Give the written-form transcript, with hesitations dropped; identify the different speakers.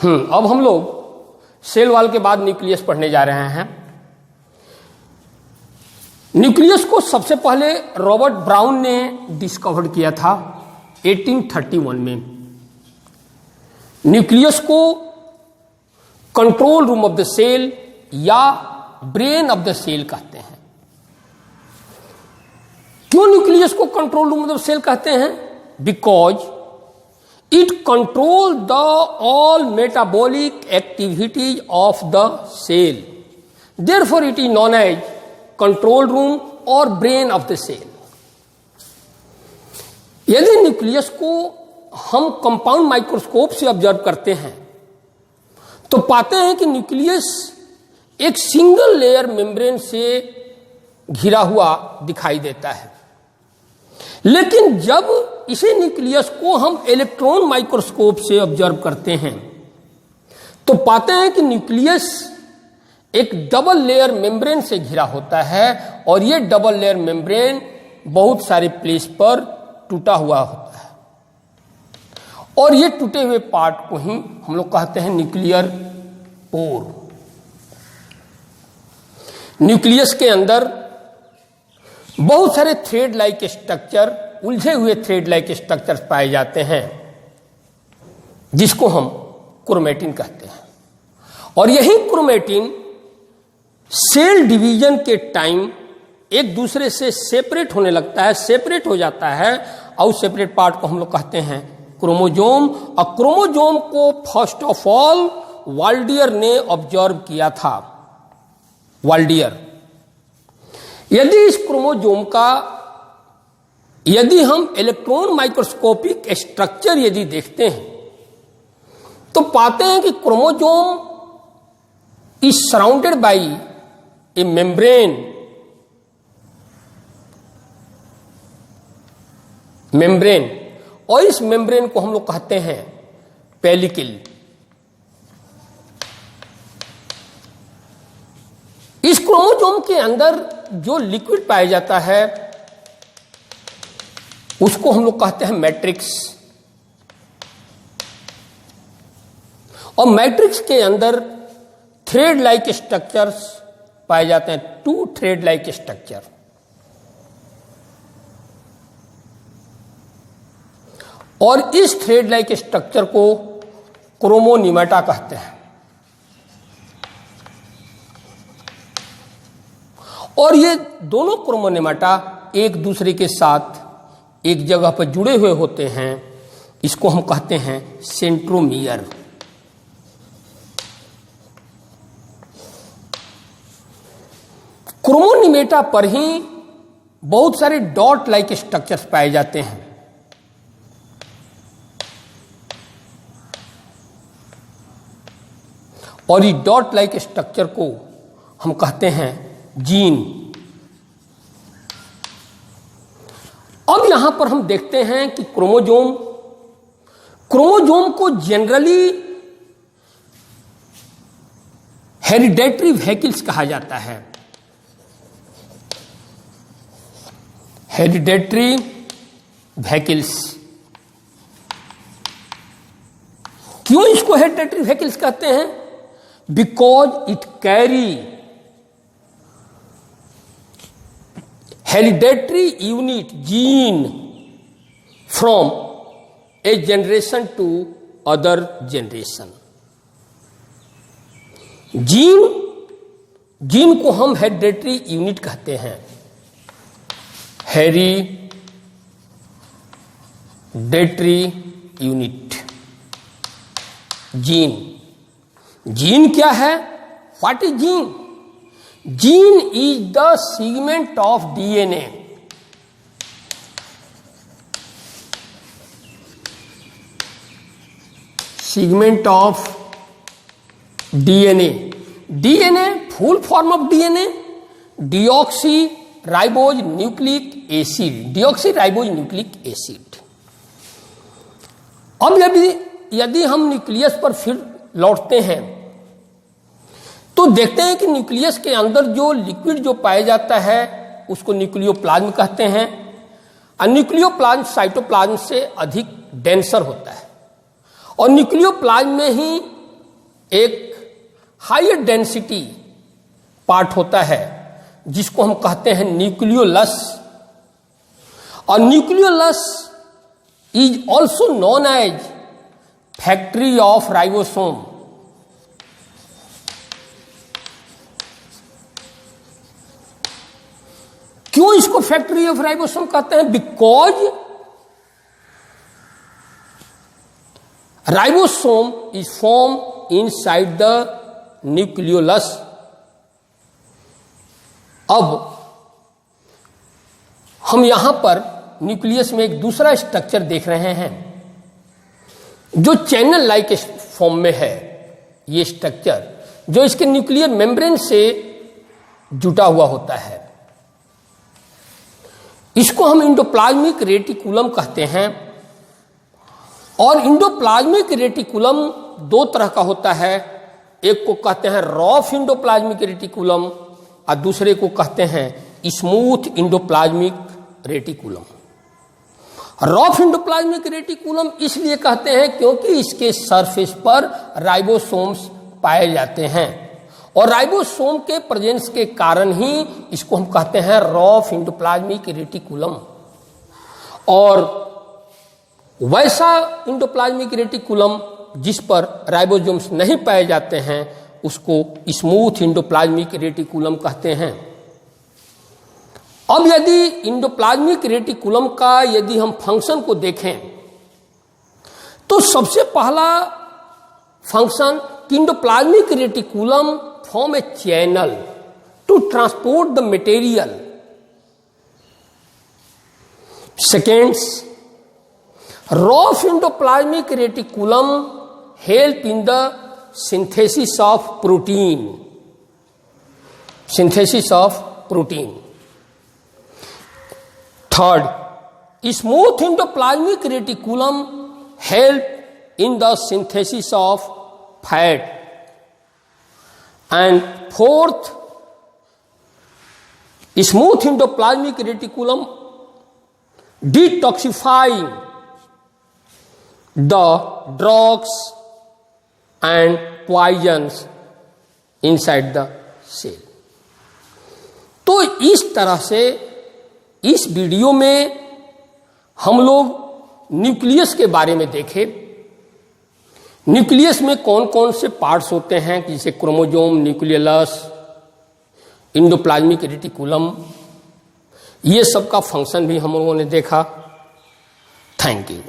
Speaker 1: अब हम लोग सेल वॉल के बाद न्यूक्लियस पढ़ने जा रहे हैं। न्यूक्लियस को सबसे पहले रॉबर्ट ब्राउन ने डिस्कवर किया था 1831 में। न्यूक्लियस को control room of the cell या ब्रेन ऑफ द सेल कहते हैं। क्यों न्यूक्लियस को control room of the cell कहते हैं? Because it controls the all metabolic activities of the cell. Therefore, it is known as control room or brain of the cell. यदि nucleus को हम compound microscope से observe करते हैं तो पाते हैं कि न्यूक्लियस एक सिंगल लेयर मेम्ब्रेन से घिरा हुआ दिखाई देता है। लेकिन जब इसे न्यूक्लियस को हम इलेक्ट्रॉन माइक्रोस्कोप से ऑब्जर्व करते हैं तो पाते हैं कि न्यूक्लियस एक डबल लेयर मेम्ब्रेन से घिरा होता है और यह डबल लेयर मेम्ब्रेन बहुत सारे प्लेस पर टूटा हुआ होता है और ये टूटे हुए पार्ट को ही हम लोग कहते हैं न्यूक्लियर पोर। न्यूक्लियस के अंदर बहुत सारे थ्रेड लाइक स्ट्रक्चर, उलझे हुए थ्रेड लाइक स्ट्रक्चर्स पाए जाते हैं जिसको हम क्रोमेटिन कहते हैं। और यही क्रोमेटिन सेल डिवीजन के टाइम एक दूसरे से सेपरेट होने लगता है, सेपरेट हो जाता है और सेपरेट पार्ट को हम लोग कहते हैं क्रोमोजोम। और क्रोमोजोम को फर्स्ट ऑफ ऑल वाल्डियर ने ऑब्जर्व किया था। वाल्डियर, यदि इस क्रोमोजोम का यदि हम इलेक्ट्रॉन माइक्रोस्कोपिक स्ट्रक्चर यदि देखते हैं तो पाते हैं कि chromosome is surrounded by A membrane और इस मेम्ब्रेन को हम लोग कहते हैं पेलिकल। इस क्रोमोजोम के अंदर जो लिक्विड पाया जाता है उसको हम लोग कहते हैं मैट्रिक्स। और मैट्रिक्स के अंदर थ्रेड लाइक स्ट्रक्चर्स पाए जाते हैं, 2 थ्रेड लाइक स्ट्रक्चर। और इस थ्रेड लाइक स्ट्रक्चर को क्रोमोनिमेटा कहते हैं। और ये दोनों क्रोमोनिमेटा एक दूसरे के साथ एक जगह पर जुड़े हुए होते हैं, इसको हम कहते हैं सेंट्रोमियर। क्रोमोनिमेटा पर ही बहुत सारे डॉट लाइक स्ट्रक्चर्स पाए जाते हैं। और इस डॉट लाइक स्ट्रक्चर को हम कहते हैं जीन। अब यहां पर हम देखते हैं कि क्रोमोजोम को जनरली हेरिडेटरी व्हीकल्स कहा जाता है। हेरिडेटरी व्हीकल्स, क्यों इसको हेरिडेटरी व्हीकल्स कहते हैं? Because it carry hereditary unit gene from a generation to other generation। Gene को हम हेरिडेटरी यूनिट कहते हैं। हेरिडेटरी यूनिट जीन क्या है? What is gene? Gene is the segment of DNA full form of DNA deoxyribose nucleic acid। अब यदि हम nucleus पर फिर लौटते हैं तो देखते हैं कि न्यूक्लियस के अंदर जो लिक्विड जो पाया जाता है उसको न्यूक्लियोप्लाज्म कहते हैं। और न्यूक्लियोप्लाज्म साइटोप्लाज्म से अधिक डेंसर होता है और न्यूक्लियोप्लाज्म में ही एक हायर डेंसिटी पार्ट होता है जिसको हम कहते हैं न्यूक्लियोलस, और nucleolus is also known as factory of ribosome. क्यों इसको फैक्ट्री ऑफ राइबोसोम कहते हैं? Because ribosome is form inside the nucleolus. अब हम यहां पर न्यूक्लियस में एक दूसरा स्ट्रक्चर देख रहे हैं जो चैनल लाइक फॉर्म में है। ये स्ट्रक्चर जो इसके न्यूक्लियर मेम्ब्रेन से जुटा हुआ होता है, इसको हम इंडोप्लाज्मिक रेटिकुलम कहते हैं। और इंडोप्लाज्मिक रेटिकुलम दो तरह का होता है, एक को कहते हैं रॉफ इंडोप्लाज्मिक रेटिकुलम और दूसरे को कहते हैं smooth endoplasmic reticulum. Rough endoplasmic reticulum इसलिए कहते हैं क्योंकि इसके सरफेस पर राइबोसोम्स पाए जाते हैं, और राइबोसोम के प्रेजेंस के कारण ही इसको हम कहते हैं रॉफ इंडोप्लाज्मिक रेटिकुलम। और वैसा इंडोप्लाज्मिक रेटिकुलम जिस पर राइबोसोम्स नहीं पाए जाते हैं उसको स्मूथ इंडोप्लाज्मिक रेटिकुलम कहते हैं। अब यदि इंडोप्लाज्मिक रेटिकुलम का यदि हम फंक्शन को देखें तो सबसे पहला function endoplasmic reticulum form a channel to transport the material. Seconds, rough endoplasmic reticulum help in the synthesis of protein. Synthesis of protein. Third, smooth endoplasmic reticulum help in the synthesis of fat. And fourth, smooth endoplasmic reticulum detoxifying the drugs and poisons inside the cell. तो इस तरह से इस video में हम लोग nucleus के बारे में देखे। न्यूक्लियस में कौन कौन से पार्ट्स होते हैं, जैसे क्रोमोसोम, न्यूक्लियस, इंडोप्लाज्मिक रेटिकुलम, ये सब का फंक्शन भी हम लोगों ने देखा। Thank you.